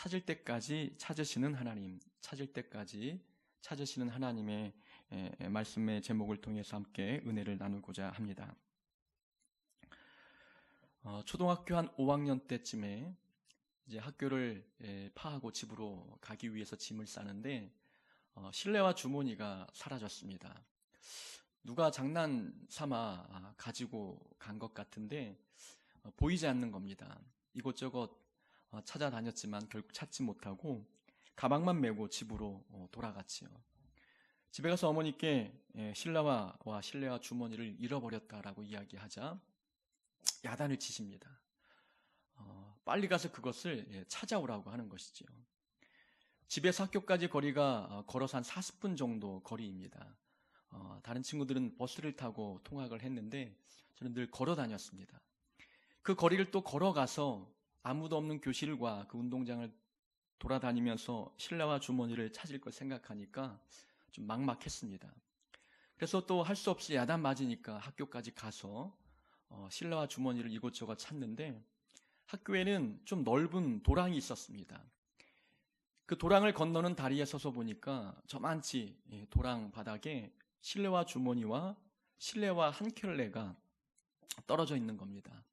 찾을 때까지 찾으시는 하나님, 찾을 때까지 찾으시는 하나님의 말씀의 제목을 통해서 함께 은혜를 나누고자 합니다. 초등학교 한 5학년 때쯤에 이제 학교를 파하고 집으로 가기 위해서 짐을 싸는데 실내화 주머니가 사라졌습니다. 누가 장난 삼아 가지고 간 것 같은데 보이지 않는 겁니다. 이곳저곳 찾아다녔지만 결국 찾지 못하고 가방만 메고 집으로 돌아갔지요. 집에 가서 어머니께 실내화와 실내화 주머니를 잃어버렸다라고 이야기하자 야단을 치십니다. 빨리 가서 그것을 찾아오라고 하는 것이죠. 집에서 학교까지 거리가 걸어서 한 40분 정도 거리입니다. 다른 친구들은 버스를 타고 통학을 했는데 저는 늘 걸어 다녔습니다. 그 거리를 또 걸어가서 아무도 없는 교실과 그 운동장을 돌아다니면서 실내화 주머니를 찾을 걸 생각하니까 좀 막막했습니다. 그래서 또 할 수 없이 야단 맞으니까 학교까지 가서 실내화 주머니를 이곳저곳 찾는데 학교에는 좀 넓은 도랑이 있었습니다. 그 도랑을 건너는 다리에 서서 보니까 저만치 도랑 바닥에 실내화 주머니와 실내화 한 켤레가 떨어져 있는 겁니다.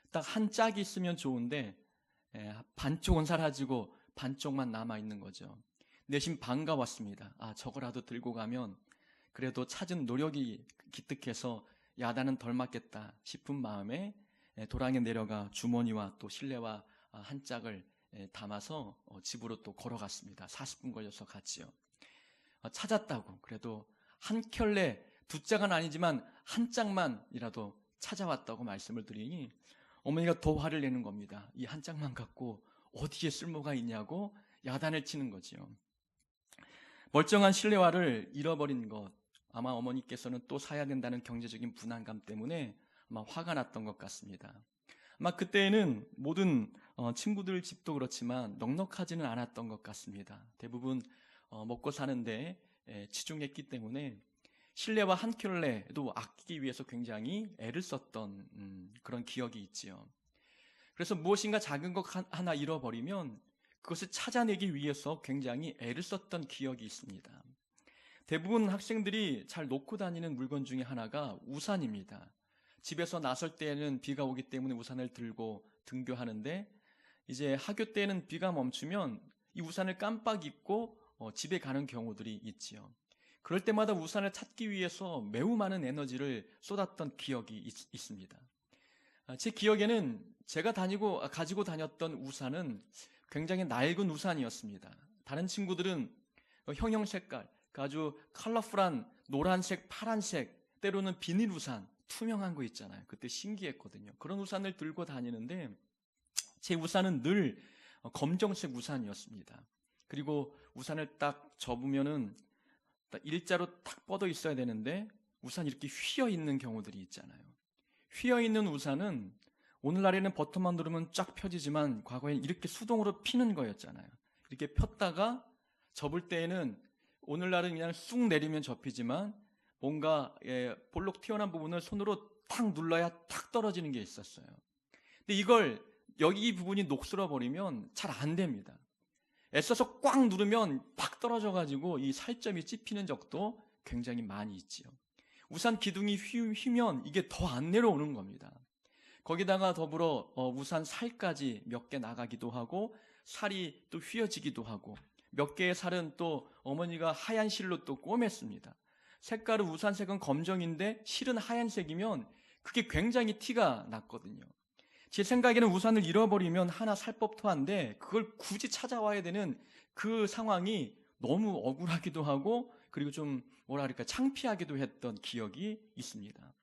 딱 한 짝이 있으면 좋은데 반쪽은 사라지고 반쪽만 남아있는 거죠. 내심 반가웠습니다. 저거라도 들고 가면 그래도 찾은 노력이 기특해서 야단은 덜 맞겠다 싶은 마음에 도랑에 내려가 주머니와 또 실내화 한 짝을 담아서 집으로 또 걸어갔습니다. 40분 걸려서 갔지요. 찾았다고 그래도 한 켤레 두 짝은 아니지만 한 짝만이라도 찾아왔다고 말씀을 드리니 어머니가 더 화를 내는 겁니다. 이 한 짝만 갖고 어디에 쓸모가 있냐고 야단을 치는 거지요. 멀쩡한 실내화를 잃어버린 것, 아마 어머니께서는 또 사야 된다는 경제적인 부담감 때문에 아마 화가 났던 것 같습니다. 아마 그때에는 모든 친구들 집도 그렇지만 넉넉하지는 않았던 것 같습니다. 대부분 먹고 사는데 치중했기 때문에 실내화 한 켤레도 아끼기 위해서 굉장히 애를 썼던 그런 기억이 있지요. 그래서 무엇인가 작은 것 하나 잃어버리면 그것을 찾아내기 위해서 굉장히 애를 썼던 기억이 있습니다. 대부분 학생들이 잘 놓고 다니는 물건 중에 하나가 우산입니다. 집에서 나설 때에는 비가 오기 때문에 우산을 들고 등교하는데 이제 학교 때에는 비가 멈추면 이 우산을 깜빡 잊고 집에 가는 경우들이 있지요. 그럴 때마다 우산을 찾기 위해서 매우 많은 에너지를 쏟았던 기억이 있습니다. 제 기억에는 제가 가지고 다녔던 우산은 굉장히 낡은 우산이었습니다. 다른 친구들은 형형 색깔, 아주 컬러풀한 노란색, 파란색, 때로는 비닐 우산, 투명한 거 있잖아요. 그때 신기했거든요. 그런 우산을 들고 다니는데 제 우산은 늘 검정색 우산이었습니다. 그리고 우산을 딱 접으면은 딱 일자로 탁 뻗어 있어야 되는데 우산이 이렇게 휘어 있는 경우들이 있잖아요. 휘어 있는 우산은 오늘날에는 버튼만 누르면 쫙 펴지지만 과거에는 이렇게 수동으로 피는 거였잖아요. 이렇게 폈다가 접을 때에는 오늘날은 그냥 쑥 내리면 접히지만 뭔가 볼록 튀어나온 부분을 손으로 탁 눌러야 탁 떨어지는 게 있었어요. 근데 이걸 여기 부분이 녹슬어 버리면 잘 안 됩니다. 애써서 꽉 누르면 팍 떨어져가지고 이 살점이 찝히는 적도 굉장히 많이 있지요. 우산 기둥이 휘면 이게 더 안 내려오는 겁니다. 거기다가 더불어 우산 살까지 몇 개 나가기도 하고 살이 또 휘어지기도 하고 몇 개의 살은 또 어머니가 하얀 실로 또 꿰맸습니다. 색깔은 우산색은 검정인데 실은 하얀색이면 그게 굉장히 티가 났거든요. 제 생각에는 우산을 잃어버리면 하나 살 법도 한데 그걸 굳이 찾아와야 되는 그 상황이 너무 억울하기도 하고 그리고 좀 창피하기도 했던 기억이 있습니다.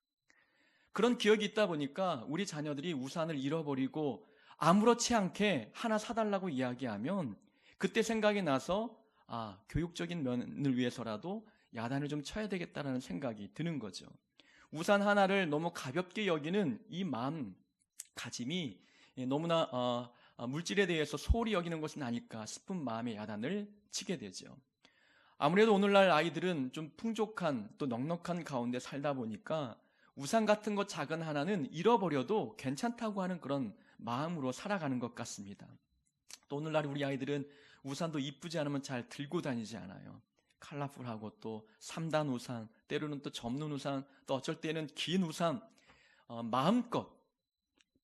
그런 기억이 있다 보니까 우리 자녀들이 우산을 잃어버리고 아무렇지 않게 하나 사달라고 이야기하면 그때 생각이 나서 교육적인 면을 위해서라도 야단을 좀 쳐야 되겠다라는 생각이 드는 거죠. 우산 하나를 너무 가볍게 여기는 이 마음가짐이 너무나 물질에 대해서 소홀히 여기는 것은 아닐까 싶은 마음의 야단을 치게 되죠. 아무래도 오늘날 아이들은 좀 풍족한 또 넉넉한 가운데 살다 보니까 우산 같은 것 작은 하나는 잃어버려도 괜찮다고 하는 그런 마음으로 살아가는 것 같습니다. 또 오늘날 우리 아이들은 우산도 이쁘지 않으면 잘 들고 다니지 않아요. 컬러풀하고 또 3단 우산, 때로는 또 접는 우산, 또 어쩔 때는 긴 우산, 마음껏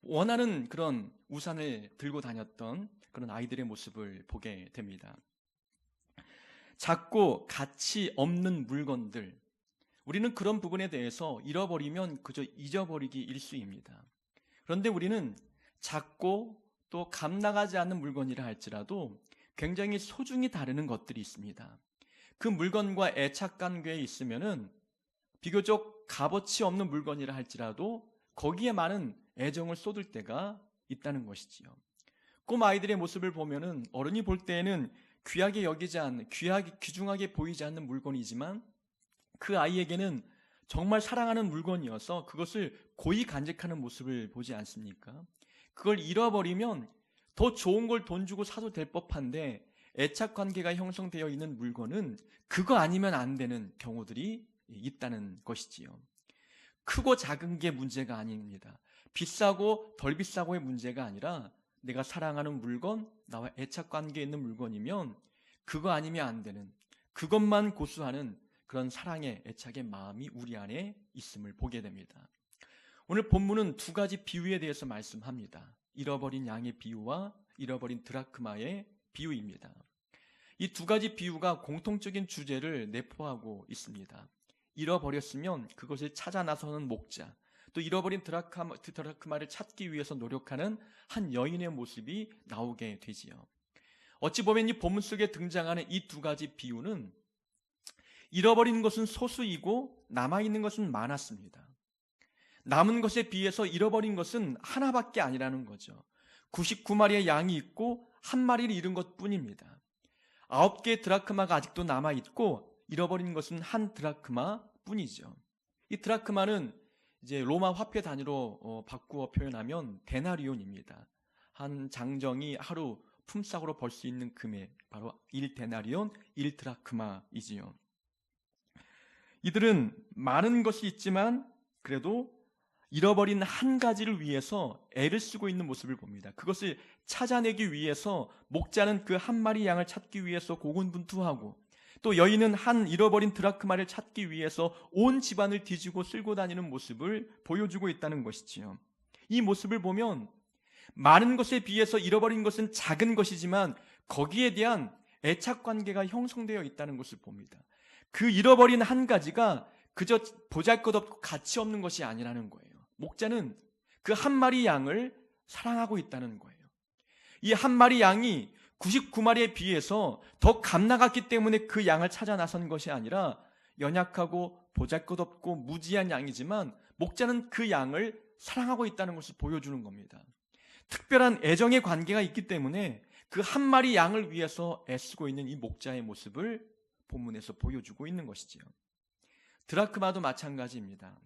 원하는 그런 우산을 들고 다녔던 그런 아이들의 모습을 보게 됩니다. 작고 가치 없는 물건들, 우리는 그런 부분에 대해서 잃어버리면 그저 잊어버리기 일쑤입니다. 그런데 우리는 작고 또 값 나가지 않는 물건이라 할지라도 굉장히 소중히 다루는 것들이 있습니다. 그 물건과 애착 관계에 있으면은 비교적 값어치 없는 물건이라 할지라도 거기에 많은 애정을 쏟을 때가 있다는 것이지요. 꼬마 아이들의 모습을 보면은 어른이 볼 때에는 귀하게 여기지 않는, 귀중하게 보이지 않는 물건이지만 그 아이에게는 정말 사랑하는 물건이어서 그것을 고이 간직하는 모습을 보지 않습니까? 그걸 잃어버리면 더 좋은 걸 돈 주고 사도 될 법한데 애착 관계가 형성되어 있는 물건은 그거 아니면 안 되는 경우들이 있다는 것이지요. 크고 작은 게 문제가 아닙니다. 비싸고 덜 비싸고의 문제가 아니라 내가 사랑하는 물건, 나와 애착 관계에 있는 물건이면 그거 아니면 안 되는, 그것만 고수하는 그런 사랑의 애착의 마음이 우리 안에 있음을 보게 됩니다. 오늘 본문은 두 가지 비유에 대해서 말씀합니다. 잃어버린 양의 비유와 잃어버린 드라크마의 비유입니다. 이 두 가지 비유가 공통적인 주제를 내포하고 있습니다. 잃어버렸으면 그것을 찾아 나서는 목자, 또 잃어버린 드라크마를 찾기 위해서 노력하는 한 여인의 모습이 나오게 되지요. 어찌 보면 이 본문 속에 등장하는 이 두 가지 비유는 잃어버린 것은 소수이고 남아있는 것은 많았습니다. 남은 것에 비해서 잃어버린 것은 하나밖에 아니라는 거죠. 99마리의 양이 있고 한 마리를 잃은 것 뿐입니다. 9개의 드라크마가 아직도 남아있고 잃어버린 것은 한 드라크마 뿐이죠. 이 드라크마는 이제 로마 화폐 단위로 바꾸어 표현하면 데나리온입니다. 한 장정이 하루 품삯으로 벌 수 있는 금액, 바로 1데나리온, 1드라크마이지요. 이들은 많은 것이 있지만 그래도 잃어버린 한 가지를 위해서 애를 쓰고 있는 모습을 봅니다. 그것을 찾아내기 위해서 목자는 그 한 마리 양을 찾기 위해서 고군분투하고, 또 여인은 한 잃어버린 드라크마를 찾기 위해서 온 집안을 뒤지고 쓸고 다니는 모습을 보여주고 있다는 것이지요. 이 모습을 보면 많은 것에 비해서 잃어버린 것은 작은 것이지만 거기에 대한 애착 관계가 형성되어 있다는 것을 봅니다. 그 잃어버린 한 가지가 그저 보잘것없고 가치 없는 것이 아니라는 거예요. 목자는 그 한 마리 양을 사랑하고 있다는 거예요. 이 한 마리 양이 99마리에 비해서 더 값나갔기 때문에 그 양을 찾아 나선 것이 아니라 연약하고 보잘것없고 무지한 양이지만 목자는 그 양을 사랑하고 있다는 것을 보여주는 겁니다. 특별한 애정의 관계가 있기 때문에 그 한 마리 양을 위해서 애쓰고 있는 이 목자의 모습을 본문에서 보여주고 있는 것이지요. 드라크마도 마찬가지입니다.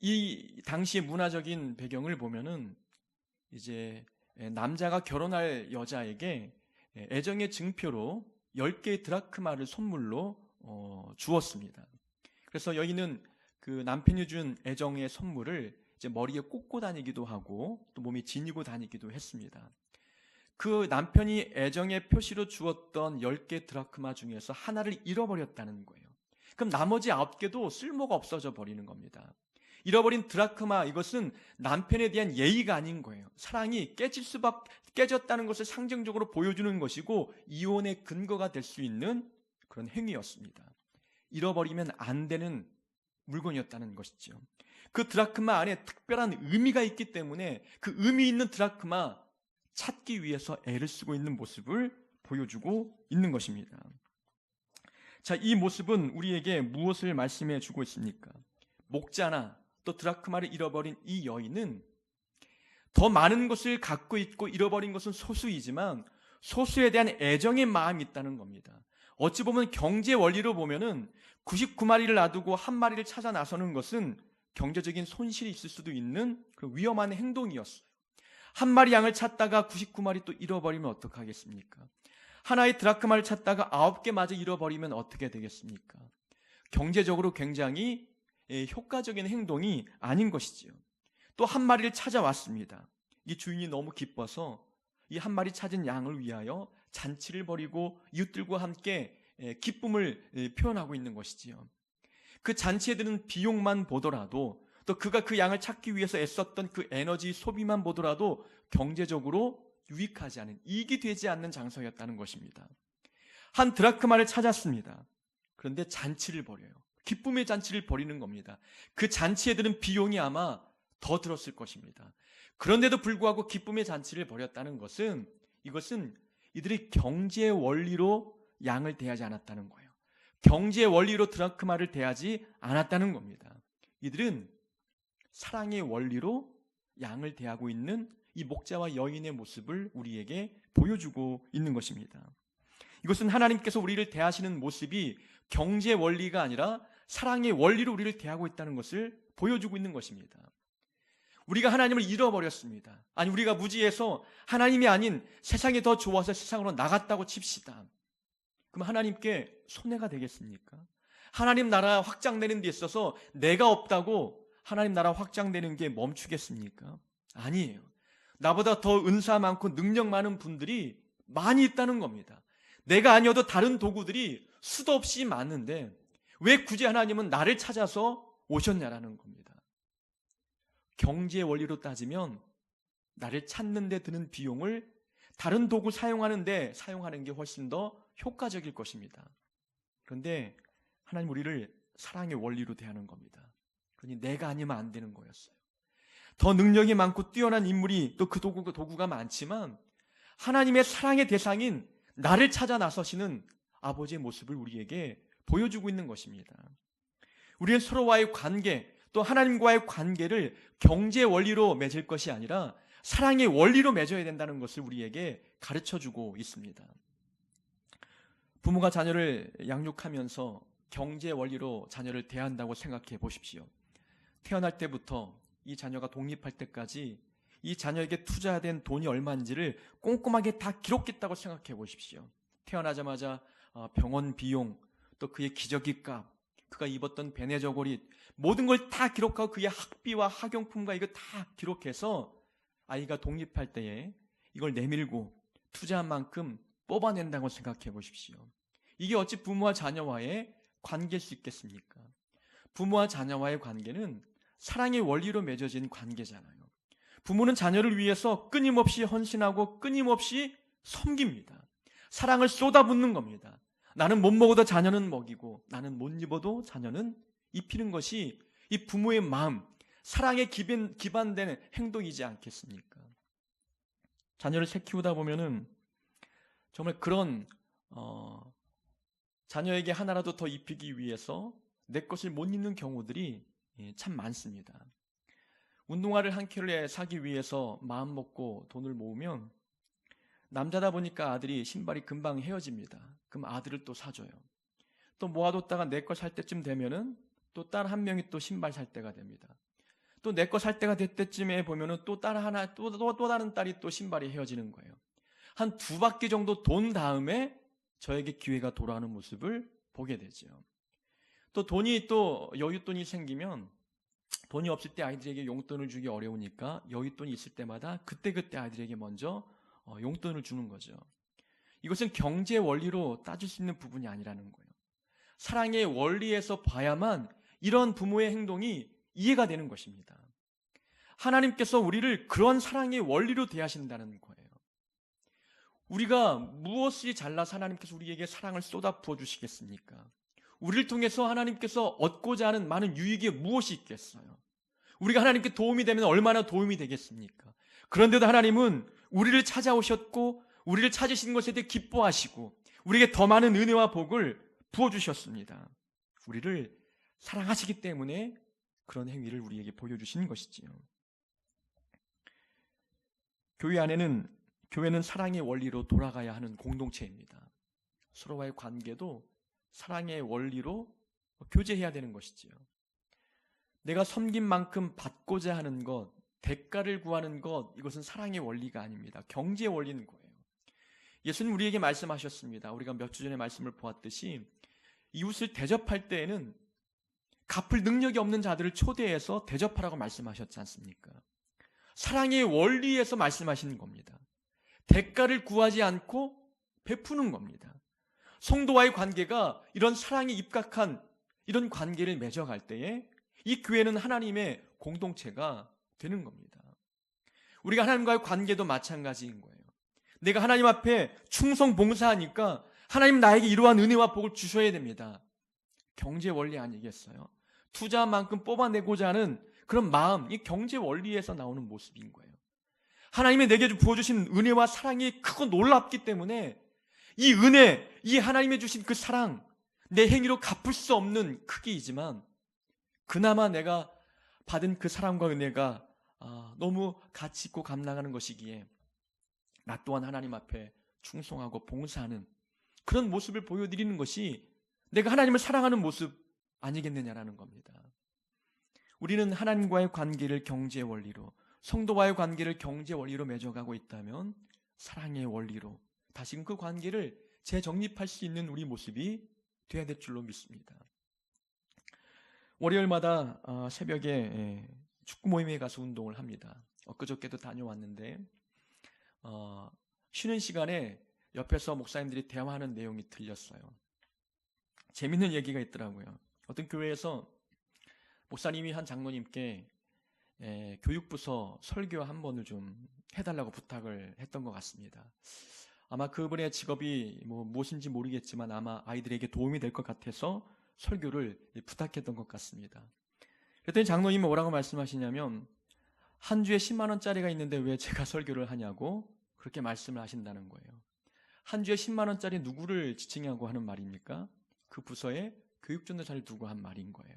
이 당시의 문화적인 배경을 보면은 이제 남자가 결혼할 여자에게 애정의 증표로 10개의 드라크마를 선물로 주었습니다. 그래서 여인은 그 남편이 준 애정의 선물을 이제 머리에 꽂고 다니기도 하고 또 몸에 지니고 다니기도 했습니다. 그 남편이 애정의 표시로 주었던 10개 드라크마 중에서 하나를 잃어버렸다는 거예요. 그럼 나머지 9개도 쓸모가 없어져 버리는 겁니다. 잃어버린 드라크마, 이것은 남편에 대한 예의가 아닌 거예요. 사랑이 깨졌다는 것을 상징적으로 보여주는 것이고 이혼의 근거가 될 수 있는 그런 행위였습니다. 잃어버리면 안 되는 물건이었다는 것이죠. 그 드라크마 안에 특별한 의미가 있기 때문에 그 의미 있는 드라크마 찾기 위해서 애를 쓰고 있는 모습을 보여주고 있는 것입니다. 자, 이 모습은 우리에게 무엇을 말씀해 주고 있습니까? 목자나 또 드라크마를 잃어버린 이 여인은 더 많은 것을 갖고 있고 잃어버린 것은 소수이지만 소수에 대한 애정의 마음이 있다는 겁니다. 어찌 보면 경제 원리로 보면은 99마리를 놔두고 한 마리를 찾아 나서는 것은 경제적인 손실이 있을 수도 있는 그런 위험한 행동이었어요. 한 마리 양을 찾다가 99마리 또 잃어버리면 어떡하겠습니까? 하나의 드라크마를 찾다가 9개마저 잃어버리면 어떻게 되겠습니까? 경제적으로 굉장히 효과적인 행동이 아닌 것이지요. 또 한 마리를 찾아왔습니다. 이 주인이 너무 기뻐서 이 한 마리 찾은 양을 위하여 잔치를 벌이고 이웃들과 함께 기쁨을 표현하고 있는 것이지요. 그 잔치에 드는 비용만 보더라도, 또 그가 그 양을 찾기 위해서 애썼던 그 에너지 소비만 보더라도 경제적으로 유익하지 않은, 이익이 되지 않는 장소였다는 것입니다. 한 드라크마를 찾았습니다. 그런데 잔치를 벌여요. 기쁨의 잔치를 벌이는 겁니다. 그 잔치에 드는 비용이 아마 더 들었을 것입니다. 그런데도 불구하고 기쁨의 잔치를 벌였다는 것은, 이것은 이들이 경제의 원리로 양을 대하지 않았다는 거예요. 경제의 원리로 드라크마를 대하지 않았다는 겁니다. 이들은 사랑의 원리로 양을 대하고 있는 이 목자와 여인의 모습을 우리에게 보여주고 있는 것입니다. 이것은 하나님께서 우리를 대하시는 모습이 경제의 원리가 아니라 사랑의 원리로 우리를 대하고 있다는 것을 보여주고 있는 것입니다. 우리가 하나님을 잃어버렸습니다. 아니, 우리가 무지해서 하나님이 아닌 세상이 더 좋아서 세상으로 나갔다고 칩시다. 그럼 하나님께 손해가 되겠습니까? 하나님 나라 확장되는 데 있어서 내가 없다고 하나님 나라 확장되는 게 멈추겠습니까? 아니에요. 나보다 더 은사 많고 능력 많은 분들이 많이 있다는 겁니다. 내가 아니어도 다른 도구들이 수도 없이 많은데 왜 굳이 하나님은 나를 찾아서 오셨냐라는 겁니다. 경제의 원리로 따지면 나를 찾는 데 드는 비용을 다른 도구 사용하는 게 훨씬 더 효과적일 것입니다. 그런데 하나님 우리를 사랑의 원리로 대하는 겁니다. 그러니 내가 아니면 안 되는 거였어요. 더 능력이 많고 뛰어난 인물이, 또 그 도구가 많지만 하나님의 사랑의 대상인 나를 찾아 나서시는 아버지의 모습을 우리에게 보여주고 있는 것입니다. 우리는 서로와의 관계, 또 하나님과의 관계를 경제의 원리로 맺을 것이 아니라 사랑의 원리로 맺어야 된다는 것을 우리에게 가르쳐주고 있습니다. 부모가 자녀를 양육하면서 경제의 원리로 자녀를 대한다고 생각해 보십시오. 태어날 때부터 이 자녀가 독립할 때까지 이 자녀에게 투자된 돈이 얼마인지를 꼼꼼하게 다 기록했다고 생각해 보십시오. 태어나자마자 병원 비용, 또 그의 기저귀 값, 그가 입었던 베네저고리, 모든 걸 다 기록하고 그의 학비와 학용품과 이거 다 기록해서 아이가 독립할 때에 이걸 내밀고 투자한 만큼 뽑아낸다고 생각해 보십시오. 이게 어찌 부모와 자녀와의 관계일 수 있겠습니까? 부모와 자녀와의 관계는 사랑의 원리로 맺어진 관계잖아요. 부모는 자녀를 위해서 끊임없이 헌신하고 끊임없이 섬깁니다. 사랑을 쏟아붓는 겁니다. 나는 못 먹어도 자녀는 먹이고 나는 못 입어도 자녀는 입히는 것이 이 부모의 마음, 사랑에 기반된 행동이지 않겠습니까? 자녀를 새 키우다 보면은 정말 그런 자녀에게 하나라도 더 입히기 위해서 내 것을 못 입는 경우들이 참 많습니다. 운동화를 한 켤레 사기 위해서 마음 먹고 돈을 모으면 남자다 보니까 아들이 신발이 금방 헤어집니다. 그럼 아들을 또 사줘요. 또 모아뒀다가 내 거 살 때쯤 되면은 또 딸 한 명이 또 신발 살 때가 됩니다. 또 내 거 살 때가 될 때쯤에 보면은 또 딸 하나, 또 다른 딸이 또 신발이 헤어지는 거예요. 한 2바퀴 정도 돈 다음에 저에게 기회가 돌아오는 모습을 보게 되죠. 또 돈이 또 여윳돈이 생기면 돈이 없을 때 아이들에게 용돈을 주기 어려우니까 여윳돈이 있을 때마다 그때그때 아이들에게 먼저 용돈을 주는 거죠. 이것은 경제 원리로 따질 수 있는 부분이 아니라는 거예요. 사랑의 원리에서 봐야만 이런 부모의 행동이 이해가 되는 것입니다. 하나님께서 우리를 그런 사랑의 원리로 대하신다는 거예요. 우리가 무엇이 잘나서 하나님께서 우리에게 사랑을 쏟아 부어 주시겠습니까? 우리를 통해서 하나님께서 얻고자 하는 많은 유익이 무엇이 있겠어요? 우리가 하나님께 도움이 되면 얼마나 도움이 되겠습니까? 그런데도 하나님은 우리를 찾아오셨고 우리를 찾으신 것에 대해 기뻐하시고 우리에게 더 많은 은혜와 복을 부어주셨습니다. 우리를 사랑하시기 때문에 그런 행위를 우리에게 보여주시는 것이지요. 교회는 사랑의 원리로 돌아가야 하는 공동체입니다. 서로와의 관계도 사랑의 원리로 교제해야 되는 것이지요. 내가 섬긴 만큼 받고자 하는 것, 대가를 구하는 것, 이것은 사랑의 원리가 아닙니다. 경제의 원리인 거예요. 예수님 우리에게 말씀하셨습니다. 우리가 몇 주 전에 말씀을 보았듯이 이웃을 대접할 때에는 갚을 능력이 없는 자들을 초대해서 대접하라고 말씀하셨지 않습니까? 사랑의 원리에서 말씀하시는 겁니다. 대가를 구하지 않고 베푸는 겁니다. 성도와의 관계가 이런 사랑에 입각한 이런 관계를 맺어갈 때에 이 교회는 하나님의 공동체가 되는 겁니다. 우리가 하나님과의 관계도 마찬가지인 거예요. 내가 하나님 앞에 충성 봉사하니까 하나님 나에게 이러한 은혜와 복을 주셔야 됩니다. 경제 원리 아니겠어요? 투자만큼 뽑아내고자 하는 그런 마음, 이 경제 원리에서 나오는 모습인 거예요. 하나님이 내게 부어주신 은혜와 사랑이 크고 놀랍기 때문에 이 은혜, 이 하나님이 주신 그 사랑, 내 행위로 갚을 수 없는 크기이지만 그나마 내가 받은 그 사랑과 은혜가 너무 가치 있고 감당하는 것이기에 나 또한 하나님 앞에 충성하고 봉사하는 그런 모습을 보여드리는 것이 내가 하나님을 사랑하는 모습 아니겠느냐라는 겁니다. 우리는 하나님과의 관계를 경제의 원리로, 성도와의 관계를 경제 원리로 맺어가고 있다면 사랑의 원리로 다시금 그 관계를 재정립할 수 있는 우리 모습이 되어야 될 줄로 믿습니다. 월요일마다 새벽에 축구 모임에 가서 운동을 합니다. 엊그저께도 다녀왔는데 쉬는 시간에 옆에서 목사님들이 대화하는 내용이 들렸어요. 재밌는 얘기가 있더라고요. 어떤 교회에서 목사님이 한 장로님께 교육부서 설교 한 번을 좀 해달라고 부탁을 했던 것 같습니다. 아마 그분의 직업이 무엇인지 모르겠지만 아마 아이들에게 도움이 될 것 같아서 설교를 부탁했던 것 같습니다. 그랬더니 장로님은 뭐라고 말씀하시냐면 한 주에 10만 원짜리가 있는데 왜 제가 설교를 하냐고 그렇게 말씀을 하신다는 거예요. 한 주에 10만 원짜리 누구를 지칭하고 하는 말입니까? 그 부서에 교육전도사를 두고 한 말인 거예요.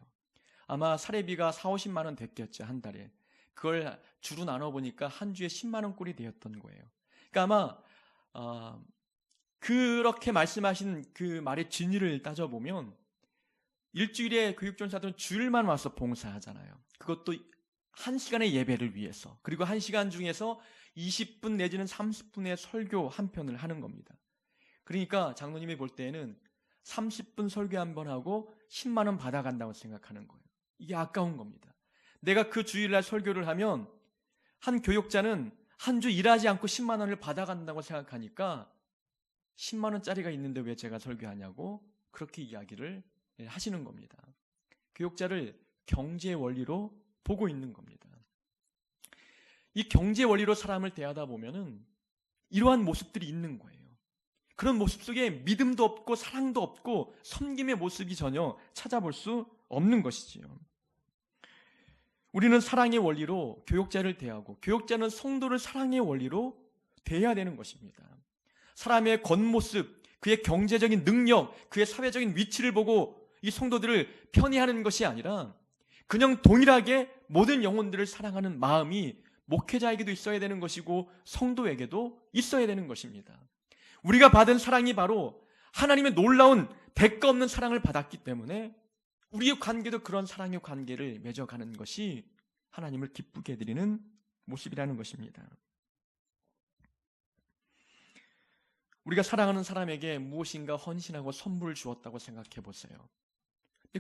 아마 사례비가 4, 50만 원 됐겠죠, 한 달에. 그걸 주로 나눠보니까 한 주에 10만 원 꼴이 되었던 거예요. 그러니까 아마 그렇게 말씀하신 그 말의 진위를 따져보면 일주일에 교육전사들은 주일만 와서 봉사하잖아요. 그것도 1시간의 예배를 위해서. 그리고 1시간 중에서 20분 내지는 30분의 설교 한 편을 하는 겁니다. 그러니까 장로님이 볼 때에는 30분 설교 한 번 하고 10만 원 받아간다고 생각하는 거예요. 이게 아까운 겁니다. 내가 그 주일날 설교를 하면 한 교육자는 한 주 일하지 않고 10만 원을 받아간다고 생각하니까 10만 원짜리가 있는데 왜 제가 설교하냐고 그렇게 이야기를 하시는 겁니다. 교육자를 경제 원리로 보고 있는 겁니다. 이 경제 원리로 사람을 대하다 보면은 이러한 모습들이 있는 거예요. 그런 모습 속에 믿음도 없고 사랑도 없고 섬김의 모습이 전혀 찾아볼 수 없는 것이지요. 우리는 사랑의 원리로 교육자를 대하고 교육자는 성도를 사랑의 원리로 대해야 되는 것입니다. 사람의 겉모습, 그의 경제적인 능력, 그의 사회적인 위치를 보고 이 성도들을 편애하는 것이 아니라 그냥 동일하게 모든 영혼들을 사랑하는 마음이 목회자에게도 있어야 되는 것이고 성도에게도 있어야 되는 것입니다. 우리가 받은 사랑이 바로 하나님의 놀라운 대가 없는 사랑을 받았기 때문에 우리의 관계도 그런 사랑의 관계를 맺어가는 것이 하나님을 기쁘게 해드리는 모습이라는 것입니다. 우리가 사랑하는 사람에게 무엇인가 헌신하고 선물을 주었다고 생각해 보세요.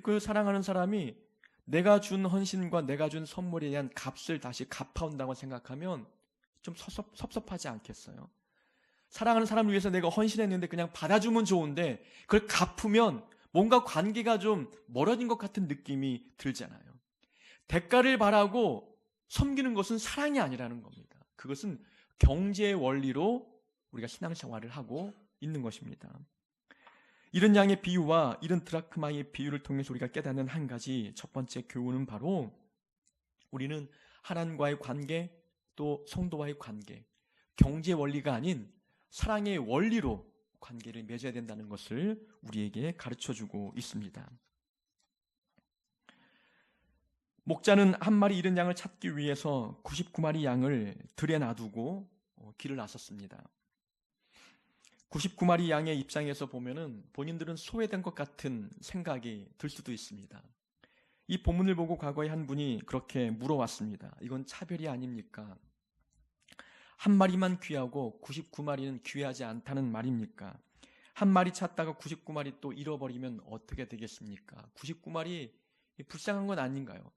그 사랑하는 사람이 내가 준 헌신과 내가 준 선물에 대한 값을 다시 갚아온다고 생각하면 좀 섭섭하지 않겠어요? 사랑하는 사람을 위해서 내가 헌신했는데 그냥 받아주면 좋은데 그걸 갚으면 뭔가 관계가 좀 멀어진 것 같은 느낌이 들잖아요. 대가를 바라고 섬기는 것은 사랑이 아니라는 겁니다. 그것은 경제의 원리로 우리가 신앙생활을 하고 있는 것입니다. 이런 양의 비유와 이런 드라크마의 비유를 통해서 우리가 깨닫는 한 가지 첫 번째 교훈은 바로 우리는 하나님과의 관계 또 성도와의 관계, 경제 원리가 아닌 사랑의 원리로 관계를 맺어야 된다는 것을 우리에게 가르쳐주고 있습니다. 목자는 한 마리 잃은 양을 찾기 위해서 99마리 양을 들에 놔두고 길을 나섰습니다. 99마리 양의 입장에서 보면은 본인들은 소외된 것 같은 생각이 들 수도 있습니다. 이 본문을 보고 과거에 한 분이 그렇게 물어왔습니다. 이건 차별이 아닙니까? 한 마리만 귀하고 99마리는 귀하지 않다는 말입니까? 한 마리 찾다가 99마리 또 잃어버리면 어떻게 되겠습니까? 99마리 불쌍한 건 아닌가요?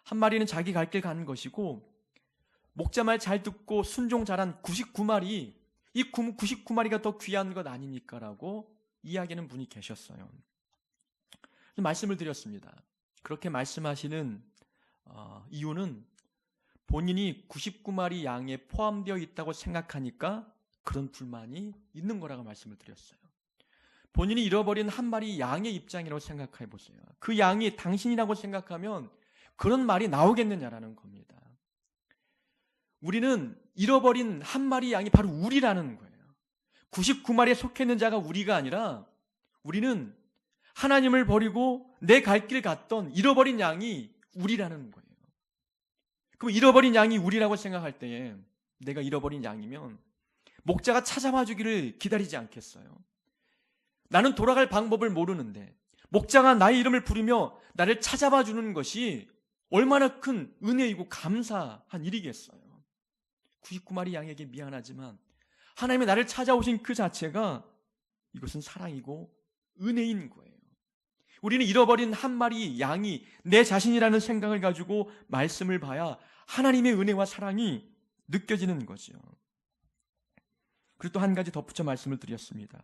한 마리는 자기 갈 길 가는 것이고 목자 말 잘 듣고 순종 잘한 99마리 이 99마리가 더 귀한 것 아닙니까? 라고 이야기하는 분이 계셨어요. 말씀을 드렸습니다. 그렇게 말씀하시는 이유는 본인이 99마리 양에 포함되어 있다고 생각하니까 그런 불만이 있는 거라고 말씀을 드렸어요. 본인이 잃어버린 한 마리 양의 입장이라고 생각해 보세요. 그 양이 당신이라고 생각하면 그런 말이 나오겠느냐라는 겁니다. 우리는 잃어버린 한 마리 양이 바로 우리라는 거예요. 99마리에 속해 있는 자가 우리가 아니라 우리는 하나님을 버리고 내 갈 길 갔던 잃어버린 양이 우리라는 거예요. 그럼 잃어버린 양이 우리라고 생각할 때에 내가 잃어버린 양이면 목자가 찾아와 주기를 기다리지 않겠어요? 나는 돌아갈 방법을 모르는데 목자가 나의 이름을 부르며 나를 찾아와 주는 것이 얼마나 큰 은혜이고 감사한 일이겠어요. 99마리 양에게 미안하지만 하나님의 나를 찾아오신 그 자체가 이것은 사랑이고 은혜인 거예요. 우리는 잃어버린 한 마리 양이 내 자신이라는 생각을 가지고 말씀을 봐야 하나님의 은혜와 사랑이 느껴지는 거죠. 그리고 또 한 가지 덧붙여 말씀을 드렸습니다.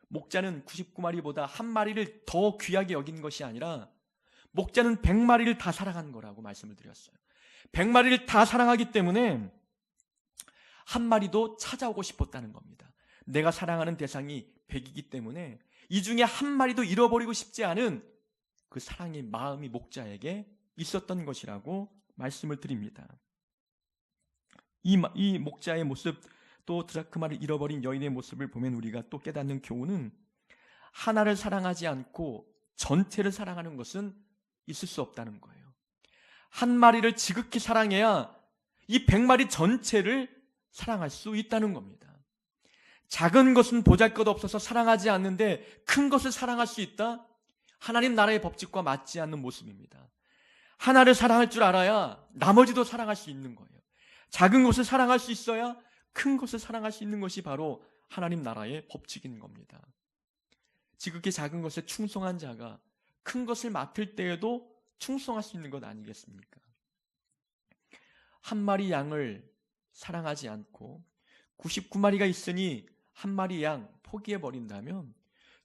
목자는 99마리보다 한 마리를 더 귀하게 여긴 것이 아니라 목자는 100마리를 다 사랑한 거라고 말씀을 드렸어요. 100마리를 다 사랑하기 때문에 한 마리도 찾아오고 싶었다는 겁니다. 내가 사랑하는 대상이 100이기 때문에 이 중에 한 마리도 잃어버리고 싶지 않은 그 사랑의 마음이 목자에게 있었던 것이라고 말씀을 드립니다. 이 목자의 모습, 또 드라크마를 잃어버린 여인의 모습을 보면 우리가 또 깨닫는 교훈은 하나를 사랑하지 않고 전체를 사랑하는 것은 있을 수 없다는 거예요. 한 마리를 지극히 사랑해야 이 100마리 전체를 사랑할 수 있다는 겁니다. 작은 것은 보잘것없어서 사랑하지 않는데 큰 것을 사랑할 수 있다? 하나님 나라의 법칙과 맞지 않는 모습입니다. 하나를 사랑할 줄 알아야 나머지도 사랑할 수 있는 거예요. 작은 것을 사랑할 수 있어야 큰 것을 사랑할 수 있는 것이 바로 하나님 나라의 법칙인 겁니다. 지극히 작은 것에 충성한 자가 큰 것을 맡을 때에도 충성할 수 있는 것 아니겠습니까? 한 마리 양을 사랑하지 않고 99마리가 있으니 한 마리 양 포기해버린다면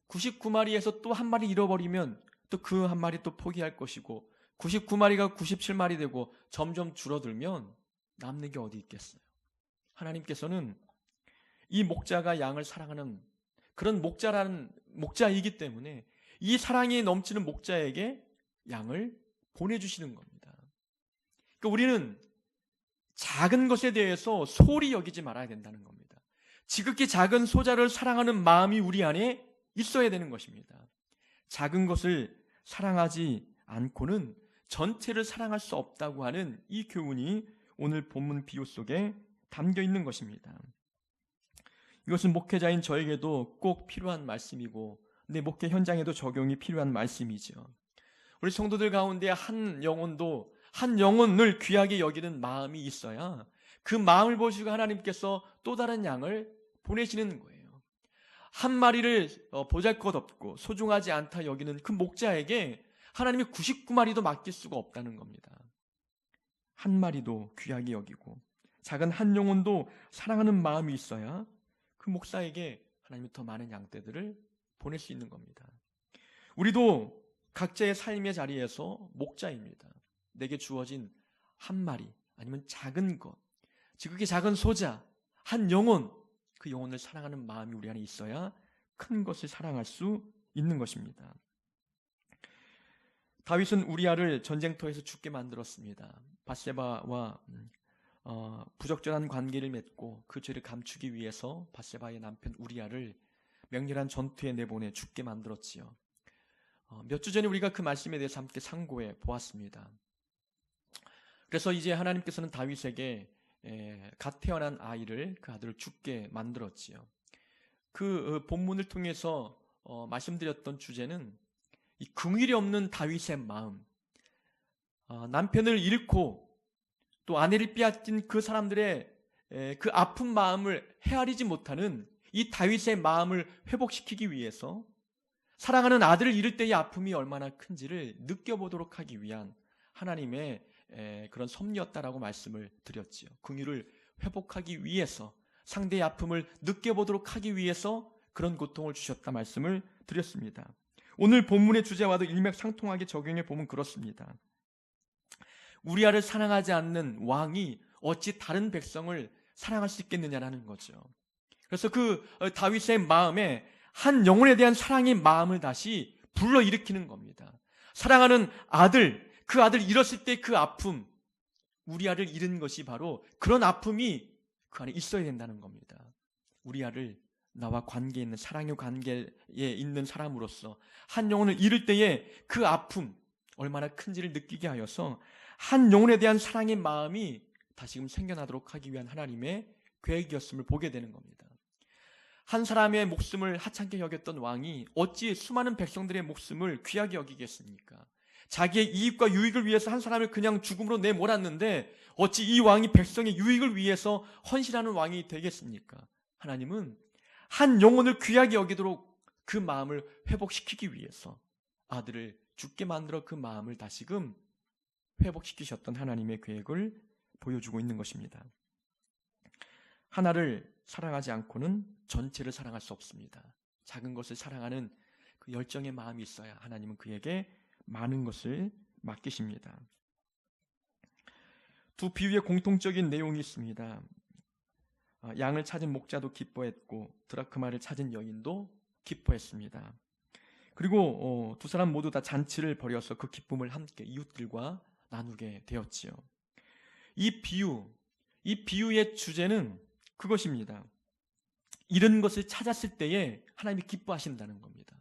99마리에서 또 한 마리 잃어버리면 또 그 한 마리 또 포기할 것이고 99마리가 97마리 되고 점점 줄어들면 남는 게 어디 있겠어요? 하나님께서는 이 목자가 양을 사랑하는 그런 목자이기 때문에 이 사랑이 넘치는 목자에게 양을 보내주시는 겁니다. 그러니까 우리는 작은 것에 대해서 소홀히 여기지 말아야 된다는 겁니다. 지극히 작은 소자를 사랑하는 마음이 우리 안에 있어야 되는 것입니다. 작은 것을 사랑하지 않고는 전체를 사랑할 수 없다고 하는 이 교훈이 오늘 본문 비유 속에 담겨 있는 것입니다. 이것은 목회자인 저에게도 꼭 필요한 말씀이고 내 목회 현장에도 적용이 필요한 말씀이죠. 우리 성도들 가운데 한 영혼을 귀하게 여기는 마음이 있어야 그 마음을 보시고 하나님께서 또 다른 양을 보내시는 거예요. 한 마리를 보잘것없고 소중하지 않다 여기는 그 목자에게 하나님이 99마리도 맡길 수가 없다는 겁니다. 한 마리도 귀하게 여기고 작은 한 영혼도 사랑하는 마음이 있어야 그 목사에게 하나님이 더 많은 양떼들을 보낼 수 있는 겁니다. 우리도 각자의 삶의 자리에서 목자입니다. 내게 주어진 한 마리 아니면 작은 것, 지극히 작은 소자, 한 영혼, 그 영혼을 사랑하는 마음이 우리 안에 있어야 큰 것을 사랑할 수 있는 것입니다. 다윗은 우리아를 전쟁터에서 죽게 만들었습니다. 밧세바와 부적절한 관계를 맺고 그 죄를 감추기 위해서 밧세바의 남편 우리아를 맹렬한 전투에 내보내 죽게 만들었지요. 몇 주 전에 우리가 그 말씀에 대해서 함께 상고해 보았습니다. 그래서 이제 하나님께서는 다윗에게 갓 태어난 아이를, 그 아들을 죽게 만들었지요. 그 본문을 통해서 말씀드렸던 주제는 이 긍휼이 없는 다윗의 마음, 남편을 잃고 또 아내를 빼앗긴 그 사람들의 그 아픈 마음을 헤아리지 못하는 이 다윗의 마음을 회복시키기 위해서 사랑하는 아들을 잃을 때의 아픔이 얼마나 큰지를 느껴보도록 하기 위한 하나님의 그런 섭리였다라고 말씀을 드렸지요. 긍휼을 회복하기 위해서 상대의 아픔을 느껴보도록 하기 위해서 그런 고통을 주셨다 말씀을 드렸습니다. 오늘 본문의 주제와도 일맥상통하게 적용해 보면 그렇습니다. 우리아를 사랑하지 않는 왕이 어찌 다른 백성을 사랑할 수 있겠느냐라는 거죠. 그래서 그 다윗의 마음에 한 영혼에 대한 사랑의 마음을 다시 불러일으키는 겁니다. 사랑하는 아들, 그 아들 잃었을 때 그 아픔, 우리아를 잃은 것이 바로 그런 아픔이 그 안에 있어야 된다는 겁니다. 우리아를 나와 관계 있는 사랑의 관계에 있는 사람으로서 한 영혼을 잃을 때에 그 아픔 얼마나 큰지를 느끼게 하여서 한 영혼에 대한 사랑의 마음이 다시금 생겨나도록 하기 위한 하나님의 계획이었음을 보게 되는 겁니다. 한 사람의 목숨을 하찮게 여겼던 왕이 어찌 수많은 백성들의 목숨을 귀하게 여기겠습니까? 자기의 이익과 유익을 위해서 한 사람을 그냥 죽음으로 내몰았는데 어찌 이 왕이 백성의 유익을 위해서 헌신하는 왕이 되겠습니까? 하나님은 한 영혼을 귀하게 여기도록 그 마음을 회복시키기 위해서 아들을 죽게 만들어 그 마음을 다시금 회복시키셨던 하나님의 계획을 보여주고 있는 것입니다. 하나를 사랑하지 않고는 전체를 사랑할 수 없습니다. 작은 것을 사랑하는 그 열정의 마음이 있어야 하나님은 그에게 많은 것을 맡기십니다. 두 비유의 공통적인 내용이 있습니다. 양을 찾은 목자도 기뻐했고 드라크마를 찾은 여인도 기뻐했습니다. 그리고 두 사람 모두 다 잔치를 벌여서 그 기쁨을 함께 이웃들과 나누게 되었지요. 이 비유의 주제는 그것입니다. 잃은 것을 찾았을 때에 하나님이 기뻐하신다는 겁니다.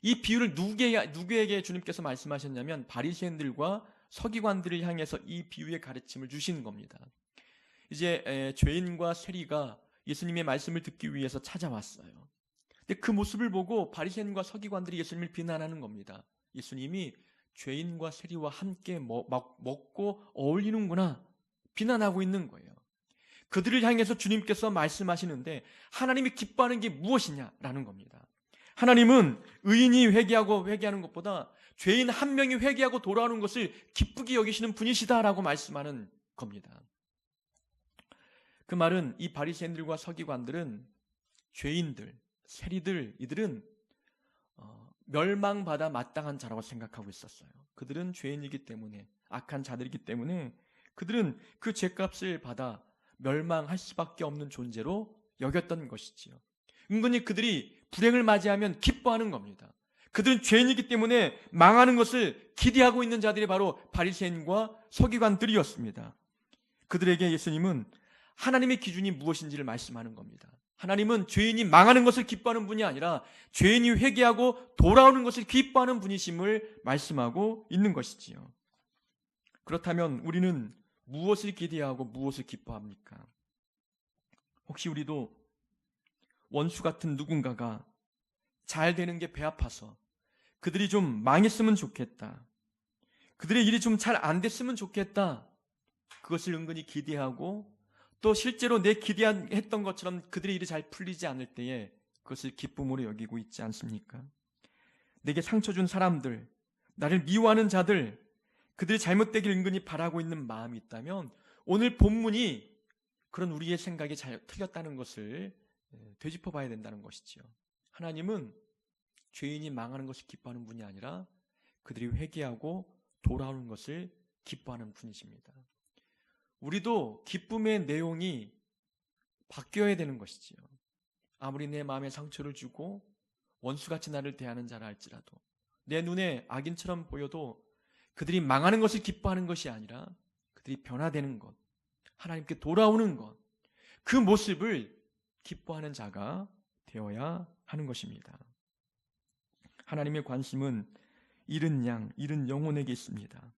이 비유를 누구에게 주님께서 말씀하셨냐면 바리새인들과 서기관들을 향해서 이 비유의 가르침을 주시는 겁니다. 이제 죄인과 세리가 예수님의 말씀을 듣기 위해서 찾아왔어요. 근데 그 모습을 보고 바리새인과 서기관들이 예수님을 비난하는 겁니다. 예수님이 죄인과 세리와 함께 먹고 어울리는구나 비난하고 있는 거예요. 그들을 향해서 주님께서 말씀하시는데 하나님이 기뻐하는 게 무엇이냐라는 겁니다. 하나님은 의인이 회개하는 것보다 죄인 한 명이 회개하고 돌아오는 것을 기쁘게 여기시는 분이시다라고 말씀하는 겁니다. 그 말은 이 바리새인들과 서기관들은 죄인들, 세리들, 이들은 멸망받아 마땅한 자라고 생각하고 있었어요. 그들은 죄인이기 때문에, 악한 자들이기 때문에 그들은 그 죄값을 받아 멸망할 수밖에 없는 존재로 여겼던 것이지요. 은근히 그들이 불행을 맞이하면 기뻐하는 겁니다. 그들은 죄인이기 때문에 망하는 것을 기대하고 있는 자들이 바로 바리새인과 서기관들이었습니다. 그들에게 예수님은 하나님의 기준이 무엇인지를 말씀하는 겁니다. 하나님은 죄인이 망하는 것을 기뻐하는 분이 아니라 죄인이 회개하고 돌아오는 것을 기뻐하는 분이심을 말씀하고 있는 것이지요. 그렇다면 우리는 무엇을 기대하고 무엇을 기뻐합니까? 혹시 우리도 원수 같은 누군가가 잘 되는 게 배 아파서 그들이 좀 망했으면 좋겠다, 그들의 일이 좀 잘 안 됐으면 좋겠다, 그것을 은근히 기대하고 또 실제로 내 기대했던 것처럼 그들의 일이 잘 풀리지 않을 때에 그것을 기쁨으로 여기고 있지 않습니까? 내게 상처 준 사람들, 나를 미워하는 자들, 그들이 잘못되길 은근히 바라고 있는 마음이 있다면 오늘 본문이 그런 우리의 생각이 잘 틀렸다는 것을 되짚어 봐야 된다는 것이지요. 하나님은 죄인이 망하는 것을 기뻐하는 분이 아니라 그들이 회개하고 돌아오는 것을 기뻐하는 분이십니다. 우리도 기쁨의 내용이 바뀌어야 되는 것이지요. 아무리 내 마음에 상처를 주고 원수같이 나를 대하는 자라 할지라도, 내 눈에 악인처럼 보여도 그들이 망하는 것을 기뻐하는 것이 아니라 그들이 변화되는 것, 하나님께 돌아오는 것, 그 모습을 기뻐하는 자가 되어야 하는 것입니다. 하나님의 관심은 잃은 양, 잃은 영혼에게 있습니다.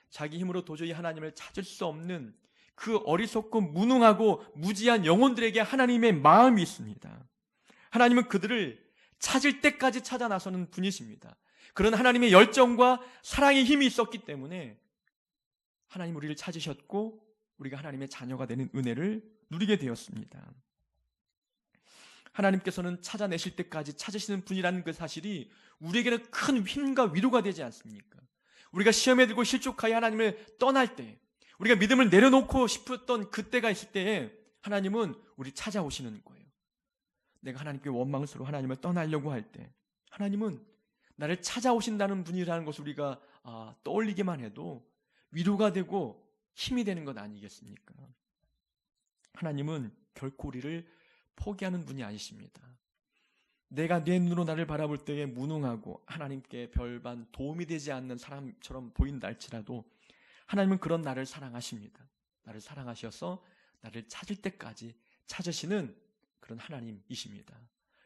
자기 힘으로 도저히 하나님을 찾을 수 없는 그 어리석고 무능하고 무지한 영혼들에게 하나님의 마음이 있습니다. 하나님은 그들을 찾을 때까지 찾아 나서는 분이십니다. 그런 하나님의 열정과 사랑의 힘이 있었기 때문에 하나님 우리를 찾으셨고 우리가 하나님의 자녀가 되는 은혜를 누리게 되었습니다. 하나님께서는 찾아내실 때까지 찾으시는 분이라는 그 사실이 우리에게는 큰 힘과 위로가 되지 않습니까? 우리가 시험에 들고 실족하여 하나님을 떠날 때, 우리가 믿음을 내려놓고 싶었던 그때가 있을 때에 하나님은 우리 찾아오시는 거예요. 내가 하나님께 원망스러워 하나님을 떠나려고 할 때 하나님은 나를 찾아오신다는 분이라는 것을 우리가 떠올리기만 해도 위로가 되고 힘이 되는 것 아니겠습니까? 하나님은 결코 우리를 포기하는 분이 아니십니다. 내가 내 눈으로 나를 바라볼 때에 무능하고 하나님께 별반 도움이 되지 않는 사람처럼 보인다 할지라도 하나님은 그런 나를 사랑하십니다. 나를 사랑하셔서 나를 찾을 때까지 찾으시는 그런 하나님이십니다.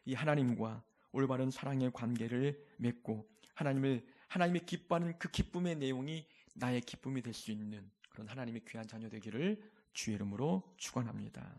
이 하나님과 올바른 사랑의 관계를 맺고 하나님이 기뻐하는 그 기쁨의 내용이 나의 기쁨이 될 수 있는 그런 하나님의 귀한 자녀 되기를 주의 이름으로 축원합니다.